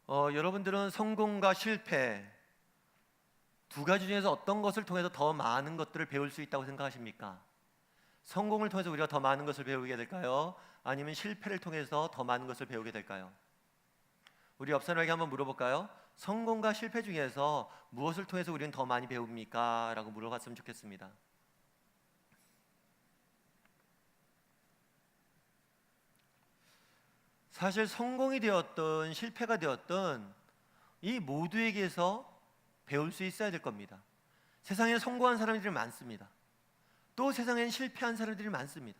여러분들은 성공과 실패 두 가지 중에서 어떤 것을 통해서 더 많은 것들을 배울 수 있다고 생각하십니까? 성공을 통해서 우리가 더 많은 것을 배우게 될까요? 아니면 실패를 통해서 더 많은 것을 배우게 될까요? 우리 옆 사람에게 한번 물어볼까요? 성공과 실패 중에서 무엇을 통해서 우리는 더 많이 배웁니까? 라고 물어봤으면 좋겠습니다. 사실 성공이 되었든 실패가 되었든 이 모두에게서 배울 수 있어야 될 겁니다. 세상에 성공한 사람들이 많습니다. 또 세상엔 실패한 사람들이 많습니다.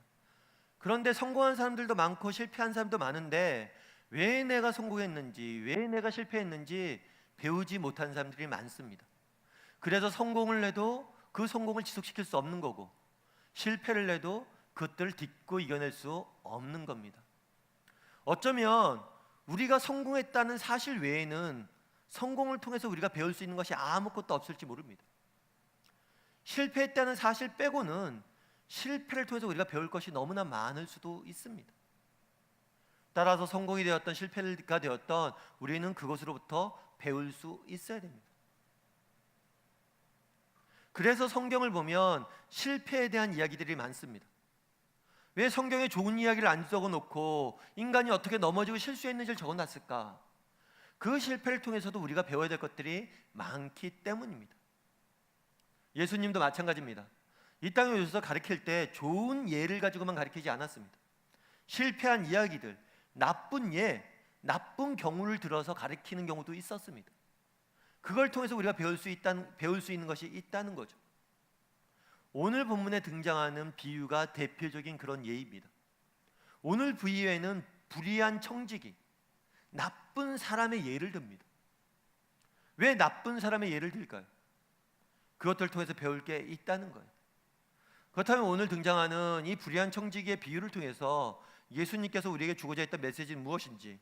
그런데 성공한 사람들도 많고 실패한 사람도 많은데 왜 내가 성공했는지, 왜 내가 실패했는지 배우지 못한 사람들이 많습니다. 그래서 성공을 해도 그 성공을 지속시킬 수 없는 거고, 실패를 해도 그것들을 딛고 이겨낼 수 없는 겁니다. 어쩌면 우리가 성공했다는 사실 외에는 성공을 통해서 우리가 배울 수 있는 것이 아무것도 없을지 모릅니다. 실패했다는 사실 빼고는 실패를 통해서 우리가 배울 것이 너무나 많을 수도 있습니다. 따라서 성공이 되었던 실패가 되었던 우리는 그것으로부터 배울 수 있어야 됩니다. 그래서 성경을 보면 실패에 대한 이야기들이 많습니다. 왜 성경에 좋은 이야기를 안 적어놓고 인간이 어떻게 넘어지고 실수했는지를 적어놨을까? 그 실패를 통해서도 우리가 배워야 될 것들이 많기 때문입니다. 예수님도 마찬가지입니다. 이 땅에 오셔서 가르칠 때 좋은 예를 가지고만 가르치지 않았습니다. 실패한 이야기들, 나쁜 예, 나쁜 경우를 들어서 가르치는 경우도 있었습니다. 그걸 통해서 우리가 배울 수 있는 것이 있다는 거죠. 오늘 본문에 등장하는 비유가 대표적인 그런 예입니다. 오늘 비유에는 불의한 청지기, 나쁜 사람의 예를 듭니다. 왜 나쁜 사람의 예를 들까요? 그것들을 통해서 배울 게 있다는 거예요. 그렇다면 오늘 등장하는 이 불의한 청지기의 비유를 통해서 예수님께서 우리에게 주고자 했던 메시지는 무엇인지,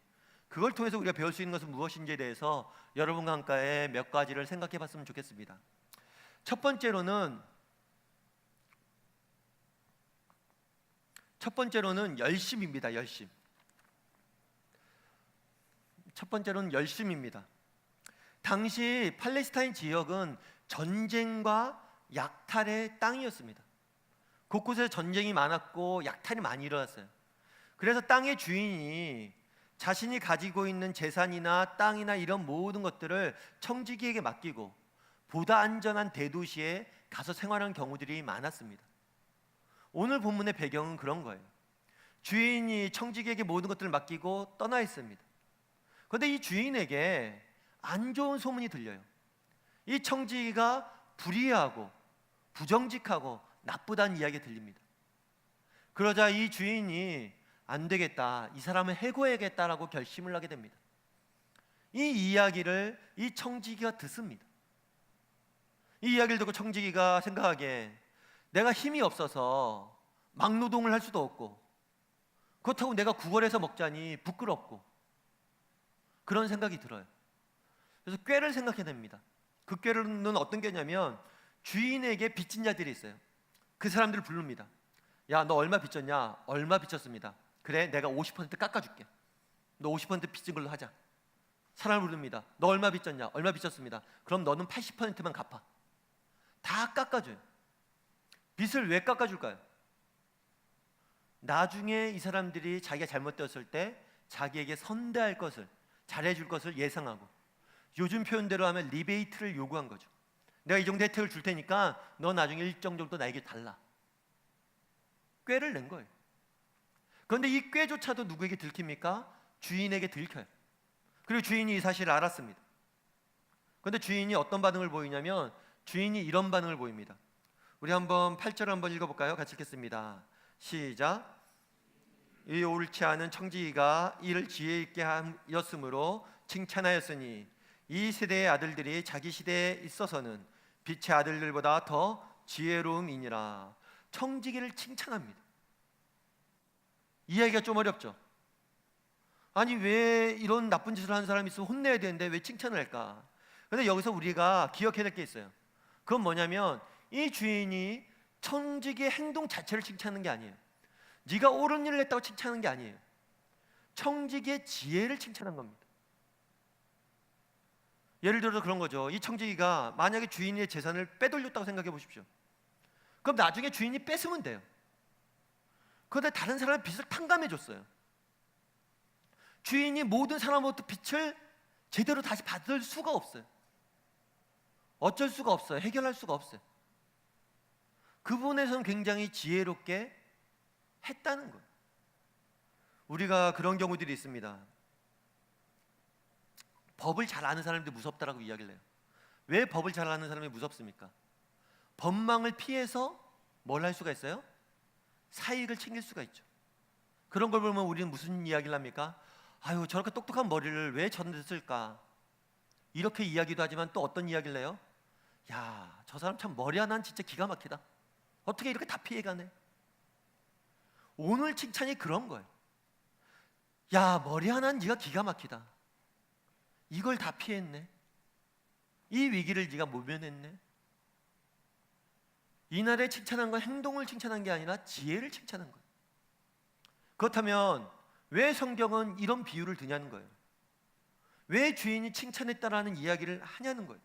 그걸 통해서 우리가 배울 수 있는 것은 무엇인지에 대해서 여러분과 함께 몇 가지를 생각해 봤으면 좋겠습니다. 첫 번째로는 열심입니다. 열심. 첫 번째로는 열심입니다. 당시 팔레스타인 지역은 전쟁과 약탈의 땅이었습니다. 곳곳에 전쟁이 많았고 약탈이 많이 일어났어요. 그래서 땅의 주인이 자신이 가지고 있는 재산이나 땅이나 이런 모든 것들을 청지기에게 맡기고 보다 안전한 대도시에 가서 생활하는 경우들이 많았습니다. 오늘 본문의 배경은 그런 거예요. 주인이 청지기에게 모든 것들을 맡기고 떠나 있습니다. 그런데 이 주인에게 안 좋은 소문이 들려요. 이 청지기가 불의하고 부정직하고 나쁘다는 이야기가 들립니다. 그러자 이 주인이 안 되겠다, 이 사람을 해고해야겠다라고 결심을 하게 됩니다. 이 이야기를 이 청지기가 듣습니다. 이 이야기를 듣고 청지기가 생각하기에 내가 힘이 없어서 막노동을 할 수도 없고 그렇다고 내가 구걸해서 먹자니 부끄럽고 그런 생각이 들어요. 그래서 꾀를 생각해냅니다. 그 꾀는 어떤 꾀냐면 주인에게 빚진 자들이 있어요. 그 사람들을 부릅니다. 야, 너 얼마 빚졌냐? 얼마 빚졌습니다. 그래, 내가 50% 깎아줄게. 너 50% 빚진 걸로 하자. 사람을 부릅니다. 너 얼마 빚졌냐? 얼마 빚졌습니다. 그럼 너는 80%만 갚아. 다 깎아줘요. 빚을 왜 깎아줄까요? 나중에 이 사람들이 자기가 잘못되었을 때 자기에게 선대할 것을, 잘해줄 것을 예상하고, 요즘 표현대로 하면 리베이트를 요구한 거죠. 내가 이 정도 혜택을 줄 테니까 너 나중에 일정 정도 나에게 달라. 꾀를 낸 거예요. 그런데 이 꾀조차도 누구에게 들킵니까? 주인에게 들켜요. 그리고 주인이 이 사실을 알았습니다. 그런데 주인이 어떤 반응을 보이냐면 주인이 이런 반응을 보입니다. 우리 한번 8절을 한번 읽어볼까요? 같이 읽겠습니다. 시작. 이 옳지 않은 청지기가 이를 지혜 있게 하였으므로 칭찬하였으니 이 세대의 아들들이 자기 시대에 있어서는 빛의 아들들보다 더 지혜로움이니라. 청지기를 칭찬합니다. 이해하기가 좀 어렵죠? 아니, 왜 이런 나쁜 짓을 하는 사람이 있으면 혼내야 되는데 왜 칭찬을 할까? 그런데 여기서 우리가 기억해야 될 게 있어요. 그건 뭐냐면 이 주인이 청지기의 행동 자체를 칭찬하는 게 아니에요. 네가 옳은 일을 했다고 칭찬하는 게 아니에요. 청지기의 지혜를 칭찬한 겁니다. 예를 들어 그런 거죠. 이 청지기가 만약에 주인의 재산을 빼돌렸다고 생각해 보십시오. 그럼 나중에 주인이 뺏으면 돼요. 그런데 다른 사람의 빚을 탕감해 줬어요. 주인이 모든 사람으로부터 빚을 제대로 다시 받을 수가 없어요. 어쩔 수가 없어요. 해결할 수가 없어요. 그 부분에서는 굉장히 지혜롭게 했다는 거예요. 우리가 그런 경우들이 있습니다. 법을 잘 아는 사람들이 무섭다라고 이야기를 해요. 왜 법을 잘 아는 사람이 무섭습니까? 법망을 피해서 뭘 할 수가 있어요? 사익을 챙길 수가 있죠. 그런 걸 보면 우리는 무슨 이야기를 합니까? 아유, 저렇게 똑똑한 머리를 왜 졌을까? 이렇게 이야기도 하지만 또 어떤 이야기를 해요? 야, 저 사람 참 머리 하나는 진짜 기가 막히다. 어떻게 이렇게 다 피해가네? 오늘 칭찬이 그런 거예요. 야, 머리 하나는 네가 기가 막히다. 이걸 다 피했네. 이 위기를 네가 모면했네. 이날에 칭찬한 건 행동을 칭찬한 게 아니라 지혜를 칭찬한 거예요. 그렇다면 왜 성경은 이런 비유를 드냐는 거예요. 왜 주인이 칭찬했다라는 이야기를 하냐는 거예요.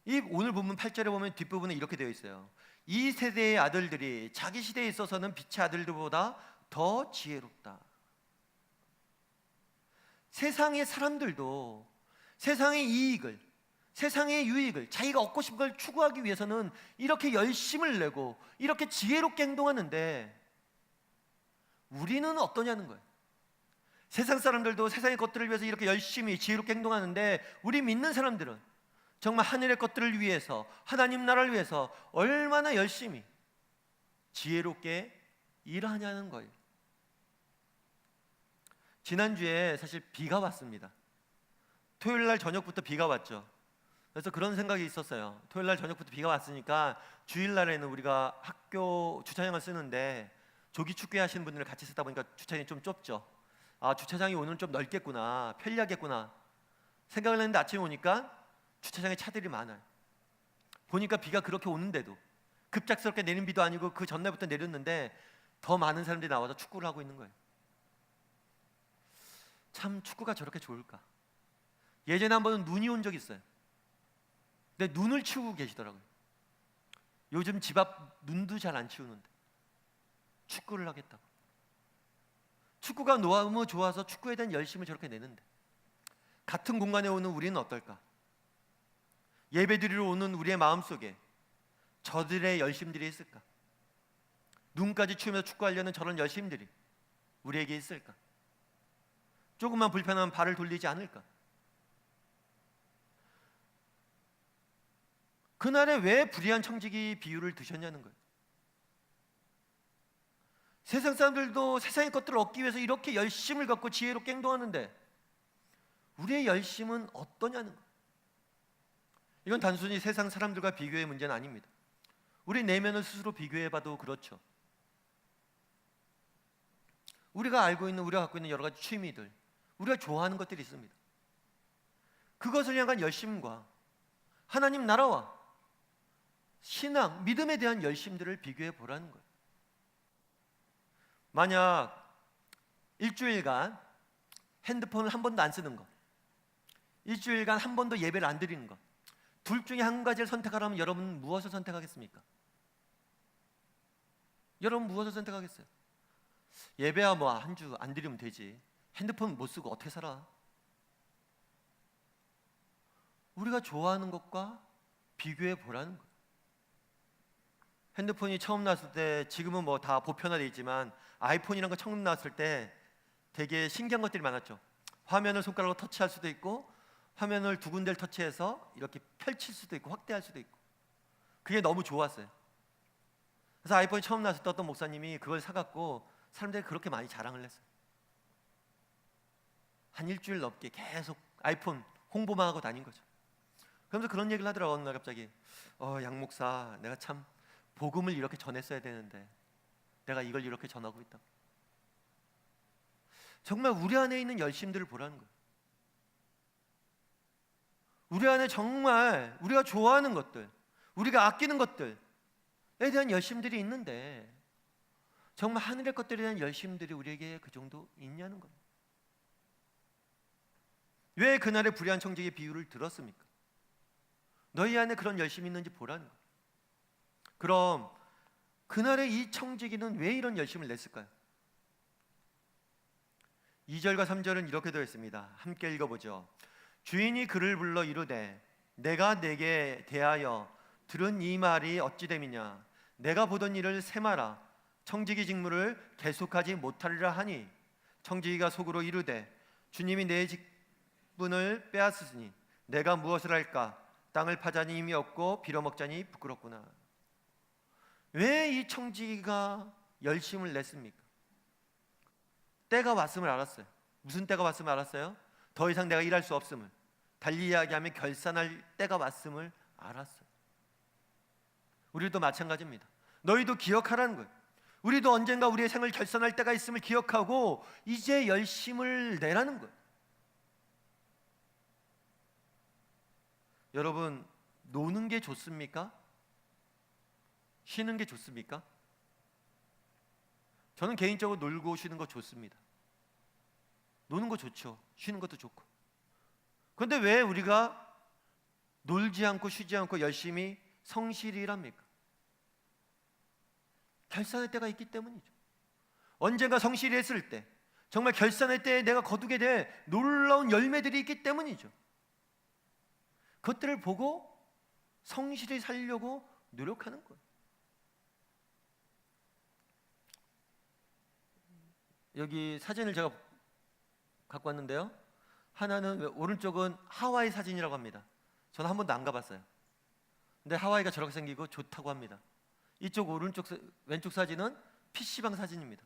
이 오늘 본문 8절에 보면 뒷부분에 이렇게 되어 있어요. 이 세대의 아들들이 자기 시대에 있어서는 빛의 아들들보다 더 지혜롭다. 세상의 사람들도 세상의 이익을, 세상의 유익을, 자기가 얻고 싶은 걸 추구하기 위해서는 이렇게 열심을 내고 이렇게 지혜롭게 행동하는데 우리는 어떠냐는 거예요. 세상 사람들도 세상의 것들을 위해서 이렇게 열심히 지혜롭게 행동하는데 우리 믿는 사람들은 정말 하늘의 것들을 위해서, 하나님 나라를 위해서 얼마나 열심히 지혜롭게 일하냐는 거예요. 지난주에 사실 비가 왔습니다. 토요일 날 저녁부터 비가 왔죠. 그래서 그런 생각이 있었어요. 토요일 날 저녁부터 비가 왔으니까 주일 날에는 우리가 학교 주차장을 쓰는데 조기 축구회 하시는 분들을 같이 쓰다 보니까 주차장이 좀 좁죠. 아, 주차장이 오늘은 좀 넓겠구나, 편리하겠구나 생각을 했는데 아침에 오니까 주차장에 차들이 많아요. 보니까 비가 그렇게 오는데도 급작스럽게 내린 비도 아니고 그 전날부터 내렸는데 더 많은 사람들이 나와서 축구를 하고 있는 거예요. 참 축구가 저렇게 좋을까? 예전에 한 번은 눈이 온 적이 있어요. 근데 눈을 치우고 계시더라고요. 요즘 집 앞 눈도 잘 안 치우는데 축구를 하겠다고. 축구가 너무 좋아서 축구에 대한 열심을 저렇게 내는데 같은 공간에 오는 우리는 어떨까? 예배드리러 오는 우리의 마음속에 저들의 열심들이 있을까? 눈까지 치우면서 축구하려는 저런 열심들이 우리에게 있을까? 조금만 불편하면 발을 돌리지 않을까? 그날에 왜 불의한 청지기 비유를 드셨냐는 거예요. 세상 사람들도 세상의 것들을 얻기 위해서 이렇게 열심을 갖고 지혜롭게 행동하는데 우리의 열심은 어떠냐는 거예요. 이건 단순히 세상 사람들과 비교의 문제는 아닙니다. 우리 내면을 스스로 비교해봐도 그렇죠. 우리가 알고 있는, 우리가 갖고 있는 여러 가지 취미들, 우리가 좋아하는 것들이 있습니다. 그것을 향한 열심과 하나님 나라와 신앙, 믿음에 대한 열심들을 비교해 보라는 거예요. 만약 일주일간 핸드폰을 한 번도 안 쓰는 것, 일주일간 한 번도 예배를 안 드리는 것, 둘 중에 한 가지를 선택하라면 여러분 무엇을 선택하겠습니까? 여러분 무엇을 선택하겠어요? 예배야 뭐 한 주 안 드리면 되지. 핸드폰 못 쓰고 어떻게 살아? 우리가 좋아하는 것과 비교해 보라는 거예요. 핸드폰이 처음 나왔을 때, 지금은 뭐 다 보편화되어 있지만 아이폰이라는 거 처음 나왔을 때 되게 신기한 것들이 많았죠. 화면을 손가락으로 터치할 수도 있고 화면을 두 군데를 터치해서 이렇게 펼칠 수도 있고 확대할 수도 있고, 그게 너무 좋았어요. 그래서 아이폰이 처음 나왔을 때 어떤 목사님이 그걸 사갖고 사람들이 그렇게 많이 자랑을 했어요. 한 일주일 넘게 계속 아이폰 홍보만 하고 다닌 거죠. 그러면서 그런 얘기를 하더라고요. 어느 날 갑자기 양 목사, 내가 참 복음을 이렇게 전했어야 되는데 내가 이걸 이렇게 전하고 있다. 정말 우리 안에 있는 열심들을 보라는 거예요. 우리 안에 정말 우리가 좋아하는 것들, 우리가 아끼는 것들에 대한 열심들이 있는데 정말 하늘의 것들에 대한 열심들이 우리에게 그 정도 있냐는 겁니다. 왜 그날의 불의한 청지기의 비유를 들었습니까? 너희 안에 그런 열심이 있는지 보라는 거예요. 그럼 그날의 이 청지기는 왜 이런 열심을 냈을까요? 2절과 3절은 이렇게 되어 있습니다. 함께 읽어보죠. 주인이 그를 불러 이르되 내가 내게 대하여 들은 이 말이 어찌 됨이냐. 내가 보던 일을 세마라. 청지기 직무를 계속하지 못하리라 하니 청지기가 속으로 이르되 주님이 내 직분을 빼앗으니 내가 무엇을 할까. 땅을 파자니 힘이 없고 빌어먹자니 부끄럽구나. 왜 이 청지기가 열심을 냈습니까? 때가 왔음을 알았어요. 무슨 때가 왔음을 알았어요? 더 이상 내가 일할 수 없음을, 달리 이야기하면 결산할 때가 왔음을 알았어요. 우리도 마찬가지입니다. 너희도 기억하라는 거예요. 우리도 언젠가 우리의 생을 결산할 때가 있음을 기억하고 이제 열심을 내라는 거예요. 여러분, 노는 게 좋습니까? 쉬는 게 좋습니까? 저는 개인적으로 놀고 쉬는 거 좋습니다. 노는 거 좋죠. 쉬는 것도 좋고. 그런데 왜 우리가 놀지 않고 쉬지 않고 열심히 성실히 일합니까? 결산할 때가 있기 때문이죠. 언젠가 성실히 했을 때, 정말 결산할 때 내가 거두게 될 놀라운 열매들이 있기 때문이죠. 그것들을 보고 성실히 살려고 노력하는 거예요. 여기 사진을 제가 갖고 왔는데요. 하나는 오른쪽은 하와이 사진이라고 합니다. 저는 한 번도 안 가봤어요. 근데 하와이가 저렇게 생기고 좋다고 합니다. 이쪽 왼쪽 사진은 PC방 사진입니다.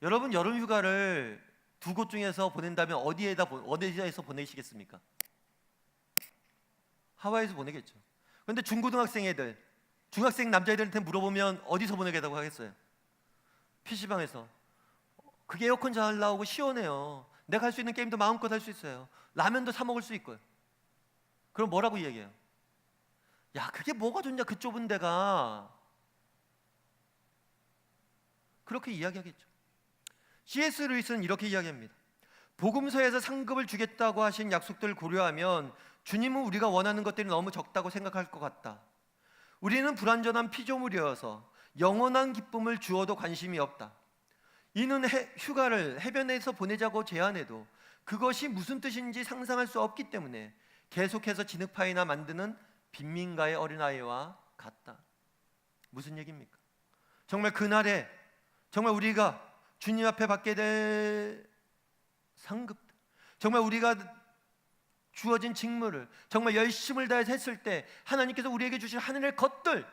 여러분 여름 휴가를 두 곳 중에서 보낸다면 어디에서 보내시겠습니까? 하와이에서 보내겠죠. 그런데 중고등학생 애들, 중학생 남자애들한테 물어보면 어디서 보내겠다고 하겠어요? PC방에서. 그게 에어컨 잘 나오고 시원해요. 내가 할 수 있는 게임도 마음껏 할 수 있어요. 라면도 사 먹을 수 있고요. 그럼 뭐라고 얘기해요? 야, 그게 뭐가 좋냐, 그 좁은 데가. 그렇게 이야기하겠죠. C.S. 루이스는 이렇게 이야기합니다. 복음서에서 상급을 주겠다고 하신 약속들을 고려하면 주님은 우리가 원하는 것들이 너무 적다고 생각할 것 같다. 우리는 불완전한 피조물이어서 영원한 기쁨을 주어도 관심이 없다. 이는 휴가를 해변에서 보내자고 제안해도 그것이 무슨 뜻인지 상상할 수 없기 때문에 계속해서 진흙파이나 만드는 빈민가의 어린아이와 같다. 무슨 얘기입니까? 정말 그날에 정말 우리가 주님 앞에 받게 될 상급, 정말 우리가 주어진 직무를 정말 열심을 다해서 했을 때 하나님께서 우리에게 주실 하늘의 것들,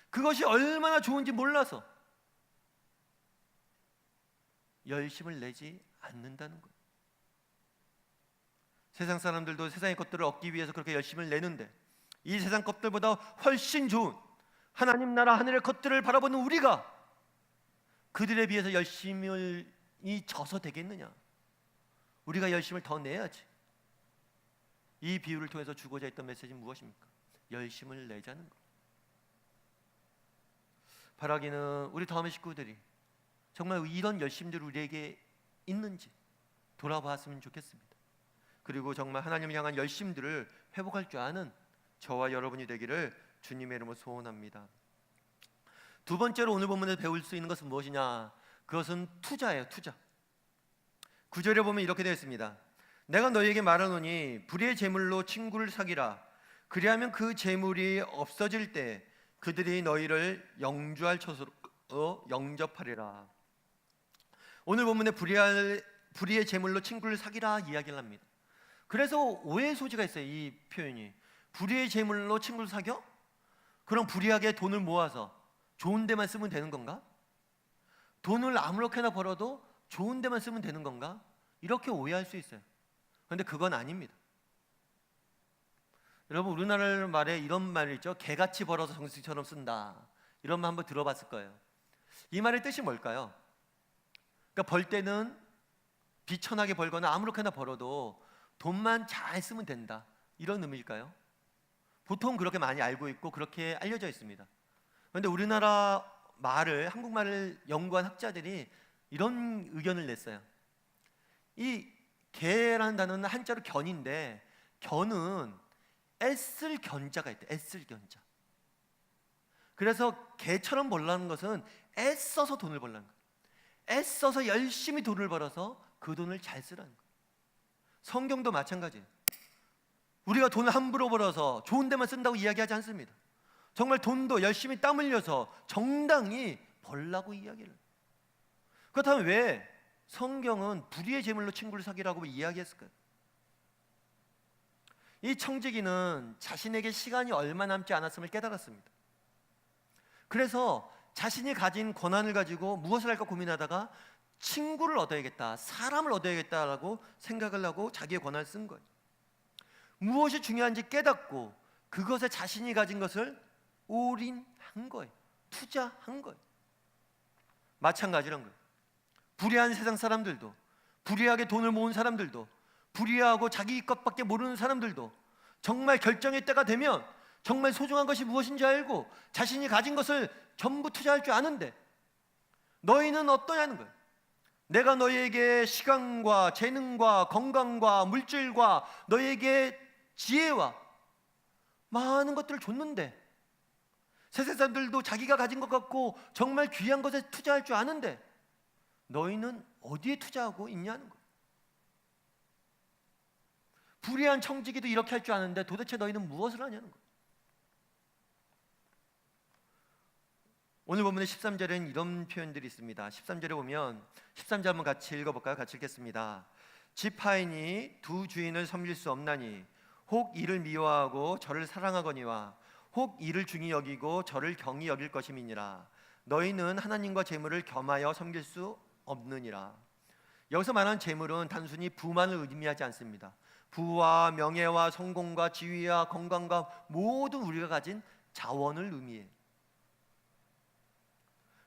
그것이 얼마나 좋은지 몰라서 열심을 내지 않는다는 거예요. 세상 사람들도 세상의 것들을 얻기 위해서 그렇게 열심을 내는데 이 세상 것들보다 훨씬 좋은 하나님 나라 하늘의 것들을 바라보는 우리가 그들에 비해서 열심을 져서 되겠느냐? 우리가 열심을 더 내야지. 이 비유를 통해서 주고자 했던 메시지는 무엇입니까? 열심을 내자는 것. 바라기는 우리 다음의 식구들이 정말 이런 열심들이 우리에게 있는지 돌아봤으면 좋겠습니다. 그리고 정말 하나님을 향한 열심들을 회복할 줄 아는 저와 여러분이 되기를 주님의 이름으로 소원합니다. 두 번째로 오늘 본문에서 배울 수 있는 것은 무엇이냐? 그것은 투자예요. 투자. 9절에 보면 이렇게 되어 있습니다. 내가 너희에게 말하노니 불의의 재물로 친구를 사귀라. 그리하면 그 재물이 없어질 때 그들이 너희를 영주할 처소로 영접하리라. 오늘 본문에 불의의 재물로 친구를 사귀라 이야기를 합니다. 그래서 오해의 소지가 있어요. 이 표현이. 불의의 재물로 친구를 사겨? 그럼 불의하게 돈을 모아서 좋은 데만 쓰면 되는 건가? 돈을 아무렇게나 벌어도 좋은 데만 쓰면 되는 건가? 이렇게 오해할 수 있어요. 그런데 그건 아닙니다. 여러분 우리나라 말에 이런 말 있죠. 개같이 벌어서 정수처럼 쓴다. 이런 말 한번 들어봤을 거예요. 이 말의 뜻이 뭘까요? 그러니까 벌 때는 비천하게 벌거나 아무렇게나 벌어도 돈만 잘 쓰면 된다. 이런 의미일까요? 보통 그렇게 많이 알고 있고 그렇게 알려져 있습니다. 그런데 우리나라 말을, 한국말을 연구한 학자들이 이런 의견을 냈어요. 이 개라는 단어는 한자로 견인데, 견은 애쓸 견자가 있대. 애쓸 견자. 그래서 개처럼 벌라는 것은 애써서 돈을 벌라는 거예요. 애써서 열심히 돈을 벌어서 그 돈을 잘 쓰라는 거예요. 성경도 마찬가지예요. 우리가 돈을 함부로 벌어서 좋은 데만 쓴다고 이야기하지 않습니다. 정말 돈도 열심히 땀 흘려서 정당히 벌라고 이야기를 해요. 그렇다면 왜 성경은 불의의 제물로 친구를 사귀라고 이야기했을까요? 이 청지기는 자신에게 시간이 얼마 남지 않았음을 깨달았습니다. 그래서 자신이 가진 권한을 가지고 무엇을 할까 고민하다가 친구를 얻어야겠다, 사람을 얻어야겠다라고 생각을 하고 자기의 권한을 쓴 거예요. 무엇이 중요한지 깨닫고 그것에 자신이 가진 것을 올인한 거예요. 투자한 거예요. 마찬가지란 거예요. 불의한 세상 사람들도, 불의하게 돈을 모은 사람들도, 불의하고 자기 것밖에 모르는 사람들도 정말 결정의 때가 되면 정말 소중한 것이 무엇인지 알고 자신이 가진 것을 전부 투자할 줄 아는데, 너희는 어떠냐는 거예요. 내가 너희에게 시간과 재능과 건강과 물질과 너희에게 지혜와 많은 것들을 줬는데, 세상 사람들도 자기가 가진 것 같고 정말 귀한 것에 투자할 줄 아는데 너희는 어디에 투자하고 있냐는 거예요. 불의한 청지기도 이렇게 할 줄 아는데 도대체 너희는 무엇을 하냐는 거예요. 오늘 본문의 13절에는 이런 표현들이 있습니다. 13절에 보면 13절 한번 같이 읽어볼까요? 같이 읽겠습니다. 지파인이 두 주인을 섬길 수 없나니 혹 이를 미워하고 저를 사랑하거니와 혹 이를 중히 여기고 저를 경히 여길 것임이니라. 너희는 하나님과 재물을 겸하여 섬길 수 없느니라. 여기서 말하는 재물은 단순히 부만을 의미하지 않습니다. 부와 명예와 성공과 지위와 건강과 모든 우리가 가진 자원을 의미해요.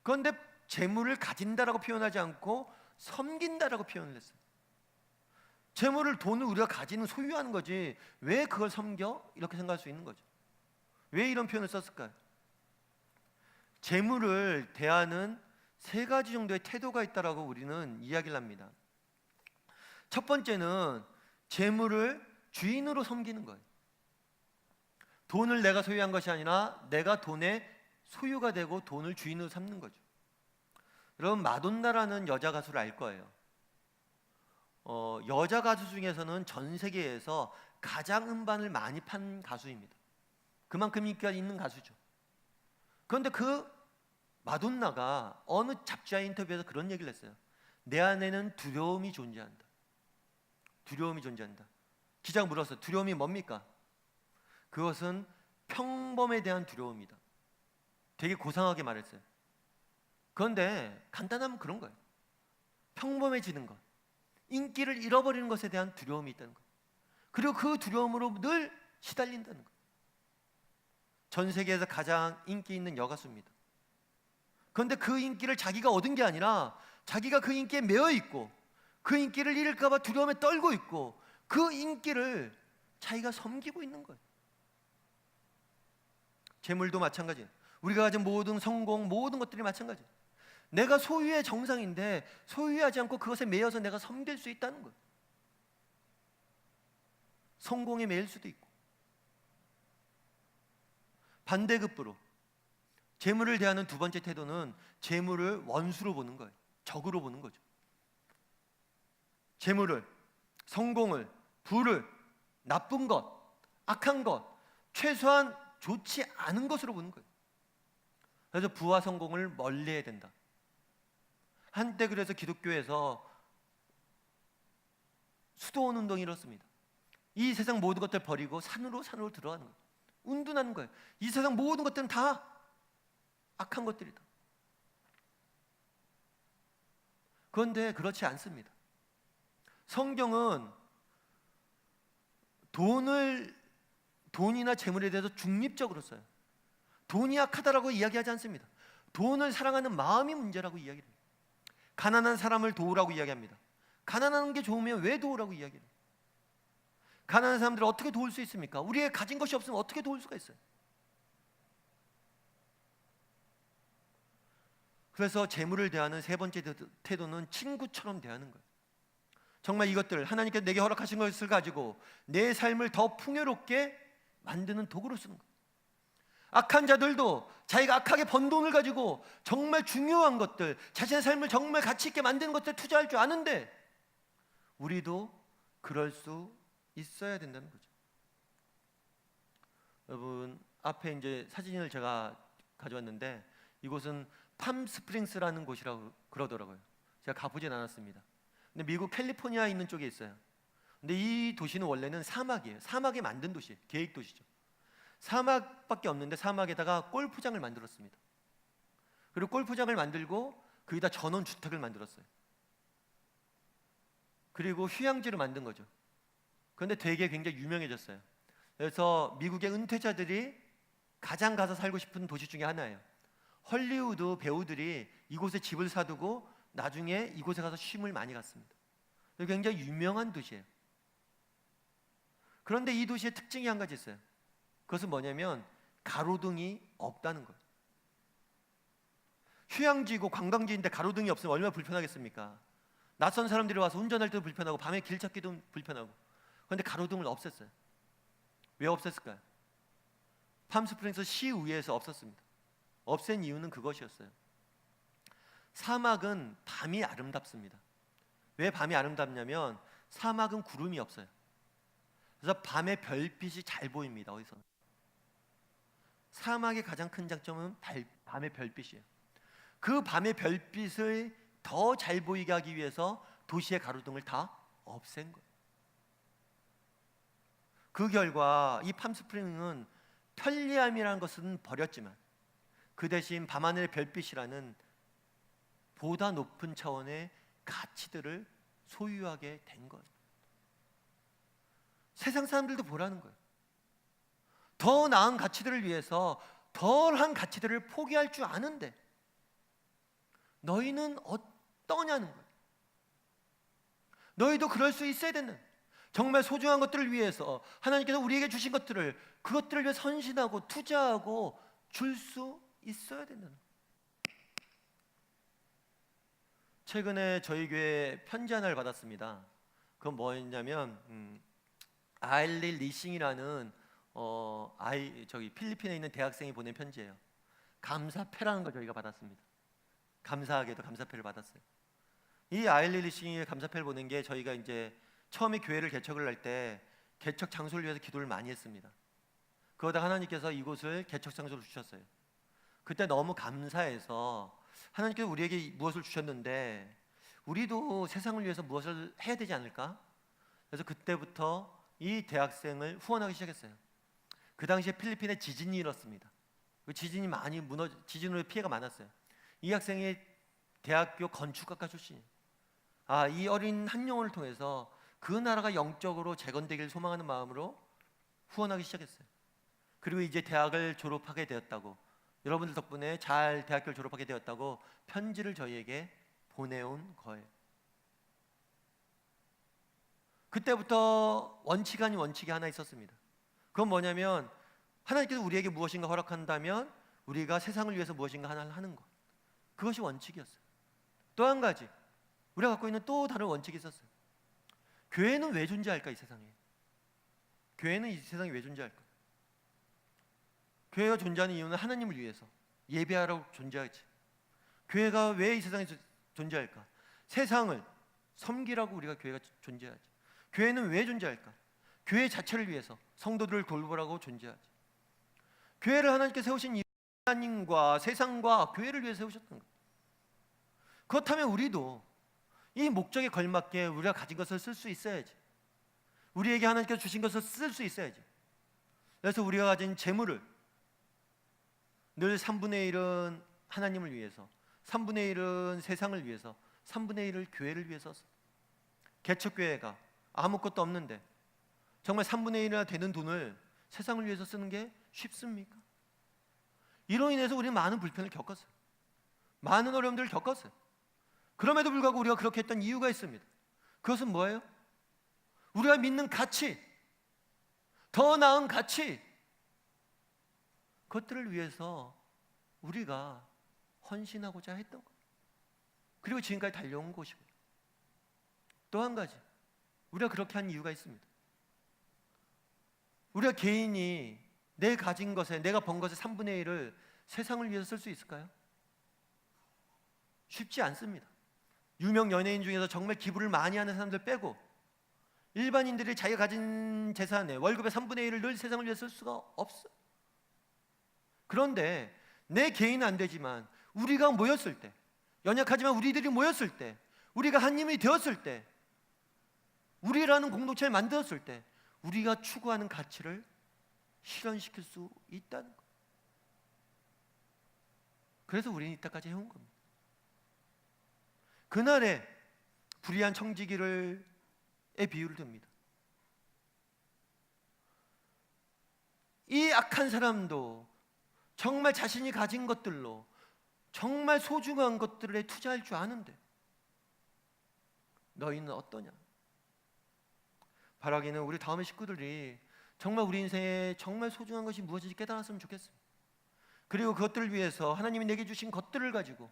그런데 재물을 가진다라고 표현하지 않고 섬긴다라고 표현을 했어요. 재물을, 돈을 우리가 가지는, 소유하는 거지 왜 그걸 섬겨? 이렇게 생각할 수 있는 거죠. 왜 이런 표현을 썼을까요? 재물을 대하는 세 가지 정도의 태도가 있다라고 우리는 이야기를 합니다. 첫 번째는 재물을 주인으로 섬기는 거예요. 돈을 내가 소유한 것이 아니라 내가 돈의 소유가 되고 돈을 주인으로 삼는 거죠. 여러분, 마돈나라는 여자 가수를 알 거예요. 여자 가수 중에서는 전 세계에서 가장 음반을 많이 판 가수입니다. 그만큼 인기가 있는 가수죠. 그런데 그 마돈나가 어느 잡지와의 인터뷰에서 그런 얘기를 했어요. 내 안에는 두려움이 존재한다. 두려움이 존재한다. 기자가 물었어요. 두려움이 뭡니까? 그것은 평범에 대한 두려움이다. 되게 고상하게 말했어요. 그런데 간단하면 그런 거예요. 평범해지는 것, 인기를 잃어버리는 것에 대한 두려움이 있다는 것, 그리고 그 두려움으로 늘 시달린다는 것. 전 세계에서 가장 인기 있는 여가수입니다. 그런데 그 인기를 자기가 얻은 게 아니라 자기가 그 인기에 매여 있고 그 인기를 잃을까 봐 두려움에 떨고 있고 그 인기를 자기가 섬기고 있는 거예요. 재물도 마찬가지예요. 우리가 가진 모든 성공, 모든 것들이 마찬가지예요. 내가 소유의 정상인데 소유하지 않고 그것에 매여서 내가 섬길 수 있다는 거예요. 성공에 매일 수도 있고. 반대급부로 재물을 대하는 두 번째 태도는 재물을 원수로 보는 거예요. 적으로 보는 거죠. 재물을, 성공을, 부를, 나쁜 것, 악한 것, 최소한 좋지 않은 것으로 보는 거예요. 그래서 부와 성공을 멀리해야 된다. 한때 그래서 기독교에서 수도원 운동이 일었습니다. 이 세상 모든 것들 버리고 산으로 들어가는 거예요. 운둔하는 거예요. 이 세상 모든 것들은 다 악한 것들이다. 그런데 그렇지 않습니다. 성경은 돈이나 재물에 대해서 중립적으로 써요. 돈이 악하다라고 이야기하지 않습니다. 돈을 사랑하는 마음이 문제라고 이야기를 해요. 가난한 사람을 도우라고 이야기합니다. 가난한 게 좋으면 왜 도우라고 이야기해요? 가난한 사람들을 어떻게 도울 수 있습니까? 우리의 가진 것이 없으면 어떻게 도울 수가 있어요? 그래서 재물을 대하는 세 번째 태도는 친구처럼 대하는 거예요. 정말 이것들 하나님께서 내게 허락하신 것을 가지고 내 삶을 더 풍요롭게 만드는 도구로 쓰는 거예요. 악한 자들도 자기가 악하게 번 돈을 가지고 정말 중요한 것들, 자신의 삶을 정말 가치 있게 만드는 것들 투자할 줄 아는데 우리도 그럴 수 있어야 된다는 거죠. 여러분, 앞에 이제 사진을 제가 가져왔는데 이곳은 팜스프링스라는 곳이라고 그러더라고요. 제가 가보진 않았습니다. 근데 미국 캘리포니아에 있는 쪽에 있어요. 근데 이 도시는 원래는 사막이에요. 사막에 만든 도시예요. 계획 도시죠. 사막밖에 없는데 사막에다가 골프장을 만들었습니다. 그리고 골프장을 만들고 거기다 전원 주택을 만들었어요. 그리고 휴양지를 만든 거죠. 그런데 되게 굉장히 유명해졌어요. 그래서 미국의 은퇴자들이 가장 가서 살고 싶은 도시 중에 하나예요. 헐리우드 배우들이 이곳에 집을 사두고 나중에 이곳에 가서 쉼을 많이 갔습니다. 굉장히 유명한 도시예요. 그런데 이 도시의 특징이 한 가지 있어요. 그것은 뭐냐면 가로등이 없다는 거예요. 휴양지고 관광지인데 가로등이 없으면 얼마나 불편하겠습니까? 낯선 사람들이 와서 운전할 때도 불편하고 밤에 길 찾기도 불편하고. 그런데 가로등을 없앴어요. 왜 없앴을까요? 팜스프링스 시의회에서 없었습니다. 없앤 이유는 그것이었어요. 사막은 밤이 아름답습니다. 왜 밤이 아름답냐면 사막은 구름이 없어요. 그래서 밤에 별빛이 잘 보입니다. 어디서? 사막의 가장 큰 장점은 밤의 별빛이에요. 그 밤의 별빛을 더 잘 보이게 하기 위해서 도시의 가로등을 다 없앤 거예요. 그 결과 이 팜스프링은 편리함이라는 것은 버렸지만 그 대신 밤하늘의 별빛이라는 보다 높은 차원의 가치들을 소유하게 된 거예요. 세상 사람들도 보라는 거예요. 더 나은 가치들을 위해서 덜한 가치들을 포기할 줄 아는데 너희는 어떠냐는 거예요. 너희도 그럴 수 있어야 되는, 정말 소중한 것들을 위해서 하나님께서 우리에게 주신 것들을, 그것들을 위해 헌신하고 투자하고 줄 수 있어야 된다는 거예요. 최근에 저희 교회에 편지 하나를 받았습니다. 그건 뭐였냐면 아일리 리싱이라는 필리핀에 있는 대학생이 보낸 편지예요. 감사패라는 걸 저희가 받았습니다. 감사하게도 감사패를 받았어요. 이 아일리 리싱의 감사패를 보낸 게 저희가 이제 처음에 교회를 개척을 할 때 개척 장소를 위해서 기도를 많이 했습니다. 그러다 하나님께서 이곳을 개척 장소로 주셨어요. 그때 너무 감사해서 하나님께서 우리에게 무엇을 주셨는데 우리도 세상을 위해서 무엇을 해야 되지 않을까? 그래서 그때부터 이 대학생을 후원하기 시작했어요. 그 당시에 필리핀에 지진이 일었습니다. 그 지진이 많이 지진으로 피해가 많았어요. 이 학생이 대학교 건축학과 출신이에요. 이 어린 한 영혼을 통해서 그 나라가 영적으로 재건되기를 소망하는 마음으로 후원하기 시작했어요. 그리고 이제 대학을 졸업하게 되었다고, 여러분들 덕분에 잘 대학교를 졸업하게 되었다고 편지를 저희에게 보내온 거예요. 그때부터 원칙 아닌 원칙이 하나 있었습니다. 그건 뭐냐면 하나님께서 우리에게 무엇인가 허락한다면 우리가 세상을 위해서 무엇인가 하나를 하는 것, 그것이 원칙이었어요. 또 한 가지 우리가 갖고 있는 또 다른 원칙이 있었어요. 교회는 왜 존재할까? 이 세상에 교회는 이 세상에 왜 존재할까? 교회가 존재하는 이유는 하나님을 위해서 예배하라고 존재하지. 교회가 왜 이 세상에 존재할까? 세상을 섬기라고 우리가 교회가 존재하지. 교회는 왜 존재할까? 교회 자체를 위해서 성도들을 돌보라고 존재하지. 교회를 하나님께 세우신 이유, 하나님과 세상과 교회를 위해 세우셨던 거예요. 그렇다면 우리도 이 목적에 걸맞게 우리가 가진 것을 쓸 수 있어야지. 우리에게 하나님께서 주신 것을 쓸 수 있어야지. 그래서 우리가 가진 재물을 늘 3분의 1은 하나님을 위해서, 3분의 1은 세상을 위해서, 3분의 1을 교회를 위해서. 개척교회가 아무것도 없는데 정말 3분의 1이나 되는 돈을 세상을 위해서 쓰는 게 쉽습니까? 이로 인해서 우리는 많은 불편을 겪었어요. 많은 어려움들을 겪었어요. 그럼에도 불구하고 우리가 그렇게 했던 이유가 있습니다. 그것은 뭐예요? 우리가 믿는 가치, 더 나은 가치, 그것들을 위해서 우리가 헌신하고자 했던 것, 그리고 지금까지 달려온 것이고. 또 한 가지, 우리가 그렇게 한 이유가 있습니다. 우리가 개인이 내 가진 것에, 내가 번 것의 3분의 1을 세상을 위해서 쓸 수 있을까요? 쉽지 않습니다. 유명 연예인 중에서 정말 기부를 많이 하는 사람들 빼고 일반인들이 자기가 가진 재산의 월급의 3분의 1을 늘 세상을 위해서 쓸 수가 없어요. 그런데 내 개인은 안 되지만 우리가 모였을 때, 연약하지만 우리들이 모였을 때, 우리가 한 힘이 되었을 때, 우리라는 공동체를 만들었을 때 우리가 추구하는 가치를 실현시킬 수 있다는 거예요. 그래서 우리는 이때까지 해온 겁니다. 그날에 불의한 청지기를 비유를 듭니다. 이 악한 사람도 정말 자신이 가진 것들로 정말 소중한 것들에 투자할 줄 아는데 너희는 어떠냐? 바라기는 우리 다음의 식구들이 정말 우리 인생에 정말 소중한 것이 무엇인지 깨달았으면 좋겠습니다. 그리고 그것들을 위해서 하나님이 내게 주신 것들을 가지고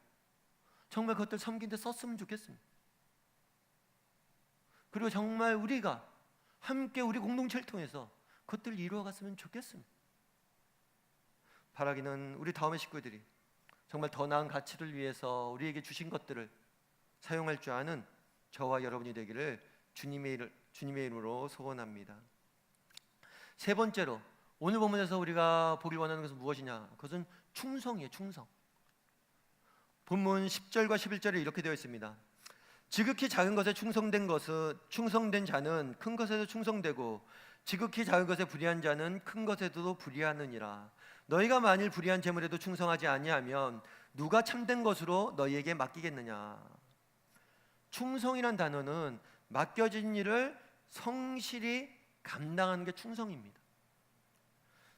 정말 그것들 섬긴 데 썼으면 좋겠습니다. 그리고 정말 우리가 함께 우리 공동체를 통해서 그것들을 이루어갔으면 좋겠습니다. 바라기는 우리 다음의 식구들이 정말 더 나은 가치를 위해서 우리에게 주신 것들을 사용할 줄 아는 저와 여러분이 되기를 주님의 이름으로 소원합니다. 세 번째로 오늘 본문에서 우리가 보길 원하는 것은 무엇이냐? 그것은 충성이에요. 충성. 본문 10절과 11절에 이렇게 되어 있습니다. 지극히 작은 것에 충성된 자는 큰 것에도 충성되고 지극히 작은 것에 불의한 자는 큰 것에도 불의하느니라. 너희가 만일 불의한 재물에도 충성하지 아니하면 누가 참된 것으로 너희에게 맡기겠느냐. 충성이란 단어는 맡겨진 일을 성실히 감당하는 게 충성입니다.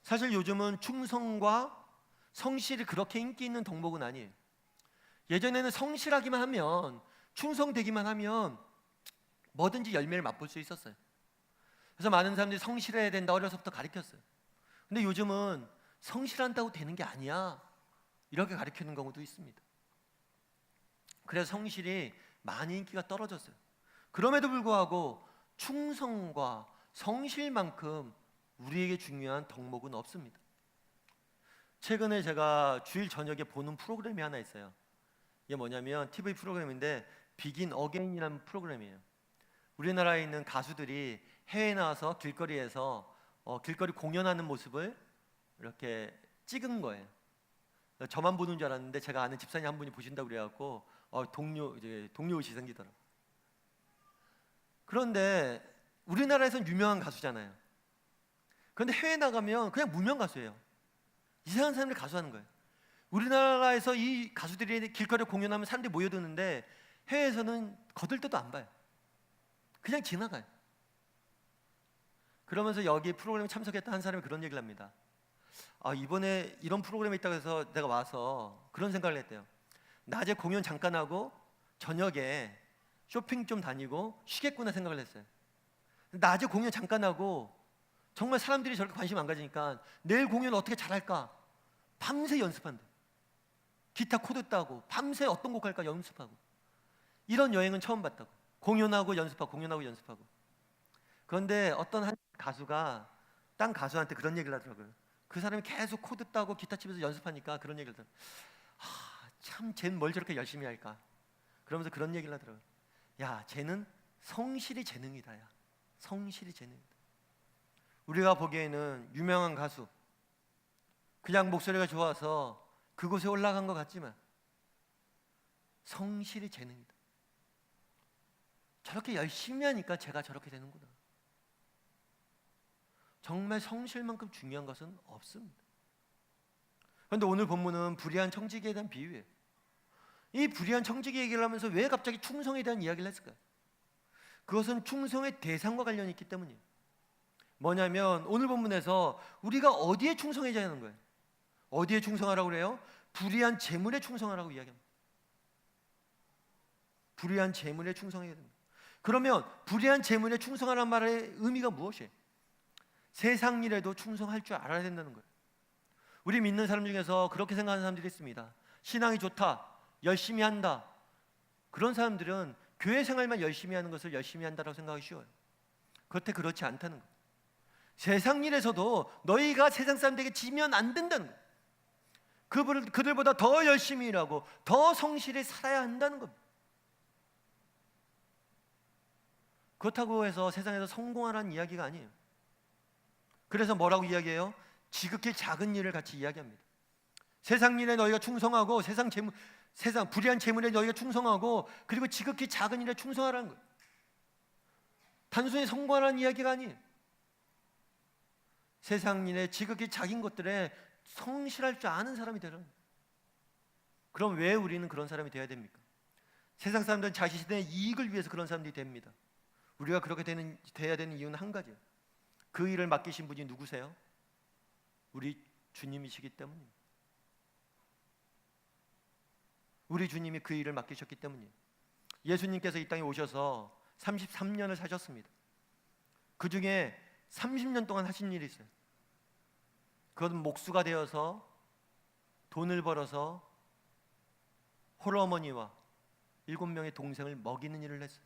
사실 요즘은 충성과 성실이 그렇게 인기 있는 덕목은 아니에요. 예전에는 성실하기만 하면, 충성되기만 하면 뭐든지 열매를 맛볼 수 있었어요. 그래서 많은 사람들이 성실해야 된다 어려서부터 가르쳤어요. 근데 요즘은 성실한다고 되는 게 아니야 이렇게 가르치는 경우도 있습니다. 그래서 성실이 많이 인기가 떨어졌어요. 그럼에도 불구하고 충성과 성실만큼 우리에게 중요한 덕목은 없습니다. 최근에 제가 주일 저녁에 보는 프로그램이 하나 있어요. 이게 뭐냐면 TV 프로그램인데 비긴 어게인이라는 프로그램이에요. 우리나라에 있는 가수들이 해외에 나와서 길거리에서 길거리 공연하는 모습을 이렇게 찍은 거예요. 저만 보는 줄 알았는데 제가 아는 집사님 한 분이 보신다고 그래갖고 동료의식 생기더라고요. 그런데 우리나라에서는 유명한 가수잖아요. 그런데 해외 나가면 그냥 무명 가수예요. 이상한 사람들이 가수하는 거예요. 우리나라에서 이 가수들이 길거리에 공연하면 사람들이 모여드는데 해외에서는 거들떠도 안 봐요. 그냥 지나가요. 그러면서 여기 프로그램에 참석했던 한 사람이 그런 얘기를 합니다. 이번에 이런 프로그램이 있다고 해서 내가 와서 그런 생각을 했대요. 낮에 공연 잠깐 하고 저녁에 쇼핑 좀 다니고 쉬겠구나 생각을 했어요. 낮에 공연 잠깐 하고 정말 사람들이 저렇게 관심 안 가지니까 내일 공연 어떻게 잘할까 밤새 연습한대. 기타 코드 따고 밤새 어떤 곡 할까 연습하고. 이런 여행은 처음 봤다고. 공연하고 연습하고. 그런데 어떤 한 가수가 딴 가수한테 그런 얘기를 하더라고요. 그 사람이 계속 코드 따고 기타 치면서 연습하니까 그런 얘기를 하더라고요. 참 쟤는 뭘 저렇게 열심히 할까. 그러면서 그런 얘기를 하더라고요. 야, 쟤는 성실이 재능이다. 야, 성실이 재능이다. 우리가 보기에는 유명한 가수, 그냥 목소리가 좋아서 그곳에 올라간 것 같지만 성실이 재능이다. 저렇게 열심히 하니까 제가 저렇게 되는구나. 정말 성실만큼 중요한 것은 없습니다. 그런데 오늘 본문은 불의한 청지기에 대한 비유예요. 이 불의한 청지기 얘기를 하면서 왜 갑자기 충성에 대한 이야기를 했을까요? 그것은 충성의 대상과 관련이 있기 때문이에요. 뭐냐면 오늘 본문에서 우리가 어디에 충성해야 하는 거예요? 어디에 충성하라고 그래요? 불의한 재물에 충성하라고 이야기합니다. 불의한 재물에 충성해야 됩니다. 그러면 불의한 재물에 충성하라는 말의 의미가 무엇이에요? 세상 일에도 충성할 줄 알아야 된다는 거예요. 우리 믿는 사람 중에서 그렇게 생각하는 사람들이 있습니다. 신앙이 좋다, 열심히 한다. 그런 사람들은 교회 생활만 열심히 하는 것을 열심히 한다고 생각하기 쉬워요. 겉에 그렇지 않다는 것. 세상 일에서도 너희가 세상 사람들에게 지면 안 된다는 것. 그들보다 더 열심히 일하고 더 성실히 살아야 한다는 것. 그렇다고 해서 세상에서 성공하라는 이야기가 아니에요. 그래서 뭐라고 이야기해요? 지극히 작은 일을 같이 이야기합니다. 세상 일에 너희가 충성하고 세상 불의한 재물에 너희가 충성하고 그리고 지극히 작은 일에 충성하라는 거예요. 단순히 성공하라는 이야기가 아니에요. 세상 일에 지극히 작은 것들에 성실할 줄 아는 사람이 되라는 거예요. 그럼 왜 우리는 그런 사람이 되어야 됩니까? 세상 사람들은 자신의 이익을 위해서 그런 사람들이 됩니다. 우리가 그렇게 돼야 되는 이유는 한 가지예요. 그 일을 맡기신 분이 누구세요? 우리 주님이시기 때문입니다. 우리 주님이 그 일을 맡기셨기 때문이에요. 예수님께서 이 땅에 오셔서 33년을 사셨습니다. 그 중에 30년 동안 하신 일이 있어요. 그것은 목수가 되어서 돈을 벌어서 홀어머니와 7명의 동생을 먹이는 일을 했어요.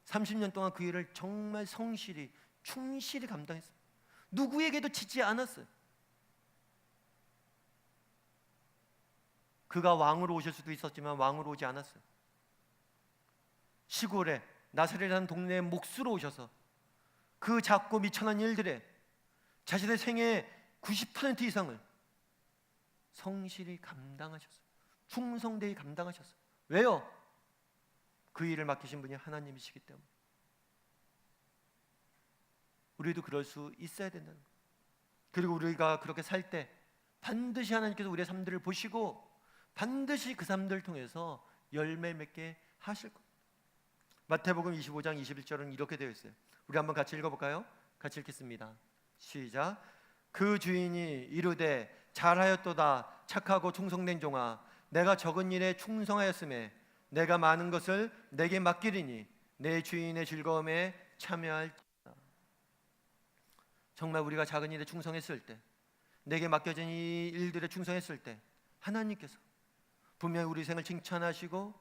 30년 동안 그 일을 정말 성실히 충실히 감당했어요. 누구에게도 지지 않았어요. 그가 왕으로 오실 수도 있었지만 왕으로 오지 않았어요. 시골에 나사렛이라는 동네에 목수로 오셔서 그 작고 미천한 일들에 자신의 생애 90% 이상을 성실히 감당하셨어요. 충성되이 감당하셨어요. 왜요? 그 일을 맡기신 분이 하나님이시기 때문에. 우리도 그럴 수 있어야 된다는 거예요. 그리고 우리가 그렇게 살 때 반드시 하나님께서 우리의 삶들을 보시고 반드시 그 삶들을 통해서 열매 맺게 하실 겁니다. 마태복음 25장 21절은 이렇게 되어 있어요. 우리 한번 같이 읽어볼까요? 같이 읽겠습니다. 시작. 그 주인이 이르되 잘하였도다 착하고 충성된 종아 내가 적은 일에 충성하였음에 내가 많은 것을 내게 맡기리니 내 주인의 즐거움에 참여할지어다. 정말 우리가 작은 일에 충성했을 때 내게 맡겨진 이 일들에 충성했을 때 하나님께서 분명히 우리 생을 칭찬하시고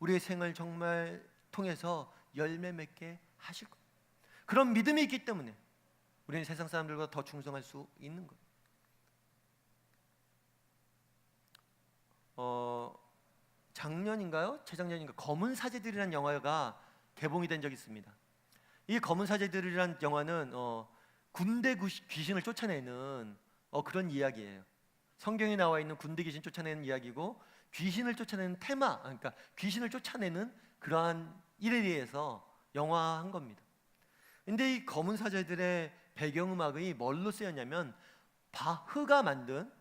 우리의 생을 정말 통해서 열매 맺게 하실 겁니다. 그런 믿음이 있기 때문에 우리는 세상 사람들보다 더 충성할 수 있는 거예요. 작년인가요? 재작년인가 검은 사제들이라는 영화가 개봉이 된 적이 있습니다. 이 검은 사제들이라는 영화는 군대 귀신을 쫓아내는 그런 이야기예요. 성경에 나와 있는 군대 귀신 쫓아내는 이야기고 귀신을 쫓아내는 테마, 그러니까 귀신을 쫓아내는 그러한 일에 대해서 영화한 겁니다. 근데 이 검은 사제들의 배경음악이 뭘로 쓰였냐면 바흐가 만든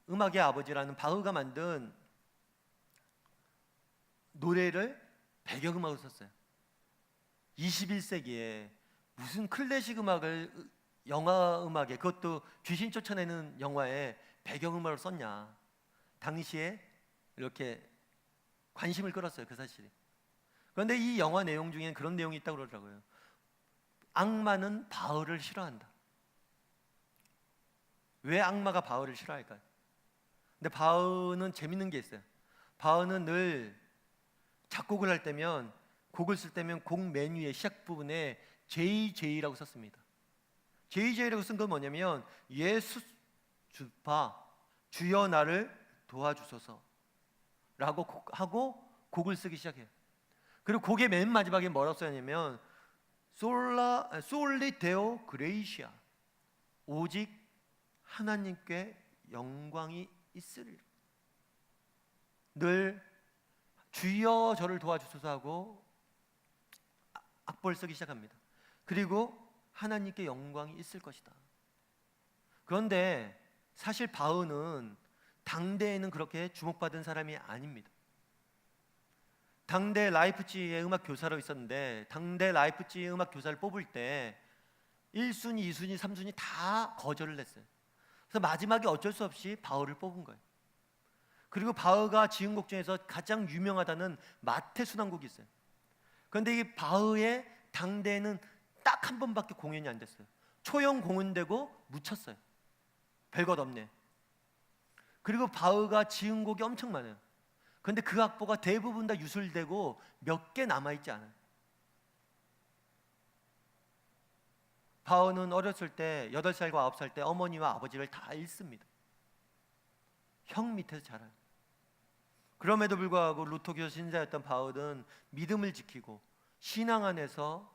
음악의 아버지라는 바흐가 만든 노래를 배경음악으로 썼어요. 21세기에 무슨 클래식 음악을 영화 음악에 그것도 귀신 쫓아내는 영화에 배경음악으로 썼냐. 당시에 이렇게 관심을 끌었어요. 그 사실이. 그런데 이 영화 내용 중에는 그런 내용이 있다고 그러더라고요. 악마는 바흐를 싫어한다. 왜 악마가 바흐를 싫어할까요? 근데 바흐는 재밌는 게 있어요. 바흐는 늘 작곡을 할 때면 곡을 쓸 때면 곡 맨 위에 시작 부분에 JJ라고 썼습니다. JJ라고 쓴 건 뭐냐면 예수 주파 주여 나를 도와주소서 라고 하고 곡을 쓰기 시작해요. 그리고 곡의 맨 마지막에 뭐라고 써냐면 솔리 데오 그레이시아 오직 하나님께 영광이 있으리라. 늘 주여 저를 도와주소서 하고 악보를 쓰기 시작합니다. 그리고 하나님께 영광이 있을 것이다. 그런데 사실 바흐는 당대에는 그렇게 주목받은 사람이 아닙니다. 당대 라이프치히의 음악 교사로 있었는데 당대 라이프치히 음악 교사를 뽑을 때 1순위, 2순위, 3순위 다 거절을 했어요. 그래서 마지막에 어쩔 수 없이 바흐를 뽑은 거예요. 그리고 바흐가 지은 곡 중에서 가장 유명하다는 마태순환곡이 있어요. 그런데 이 바흐의 당대에는 딱 한 번밖에 공연이 안 됐어요. 초연 공연되고 묻혔어요. 별것 없네. 그리고 바흐가 지은 곡이 엄청 많아요. 그런데 그 악보가 대부분 다 유술되고 몇 개 남아있지 않아요. 바울은 어렸을 때 8살과 9살 때 어머니와 아버지를 다 잃습니다. 형 밑에서 자라요. 그럼에도 불구하고 루터교 신자였던 바울은 믿음을 지키고 신앙 안에서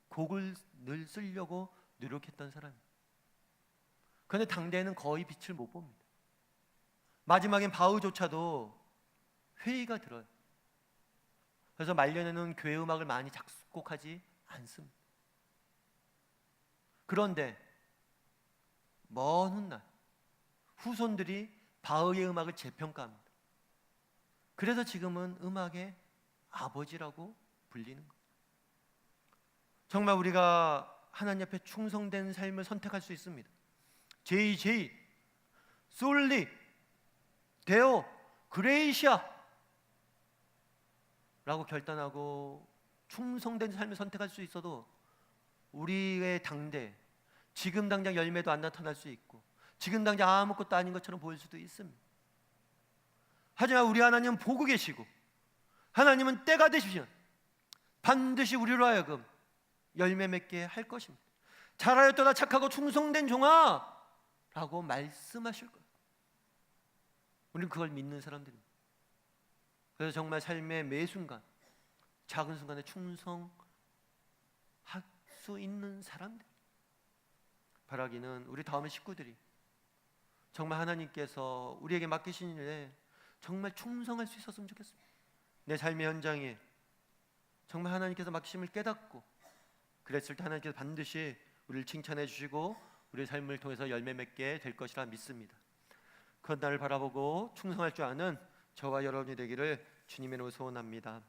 곡을 늘 쓰려고 노력했던 사람입니다. 그런데 당대에는 거의 빛을 못 봅니다. 마지막엔 바울조차도 회의가 들어요. 그래서 말년에는 교회 음악을 많이 작곡하지 않습니다. 그런데 먼 훗날 후손들이 바울의 음악을 재평가합니다. 그래서 지금은 음악의 아버지라고 불리는 거예요. 정말 우리가 하나님 앞에 충성된 삶을 선택할 수 있습니다. JJ, 솔리, 데오, 그레이시아 라고 결단하고 충성된 삶을 선택할 수 있어도 우리의 당대, 지금 당장 열매도 안 나타날 수 있고 지금 당장 아무것도 아닌 것처럼 보일 수도 있습니다. 하지만 우리 하나님은 보고 계시고 하나님은 때가 되시면 반드시 우리로 하여금 열매 맺게 할 것입니다. 잘하였도다 착하고 충성된 종아 라고 말씀하실 거예요. 우리는 그걸 믿는 사람들입니다. 그래서 정말 삶의 매 순간 작은 순간에 충성할 수 있는 사람들, 바라기는 우리 다음의 식구들이 정말 하나님께서 우리에게 맡기신 일에 정말 충성할 수 있었으면 좋겠습니다. 내 삶의 현장에 정말 하나님께서 맡기심을 깨닫고 그랬을 때 하나님께서 반드시 우리를 칭찬해 주시고 우리의 삶을 통해서 열매 맺게 될 것이라 믿습니다. 그런 날을 바라보고 충성할 줄 아는 저와 여러분이 되기를 주님의 이름으로 소원합니다.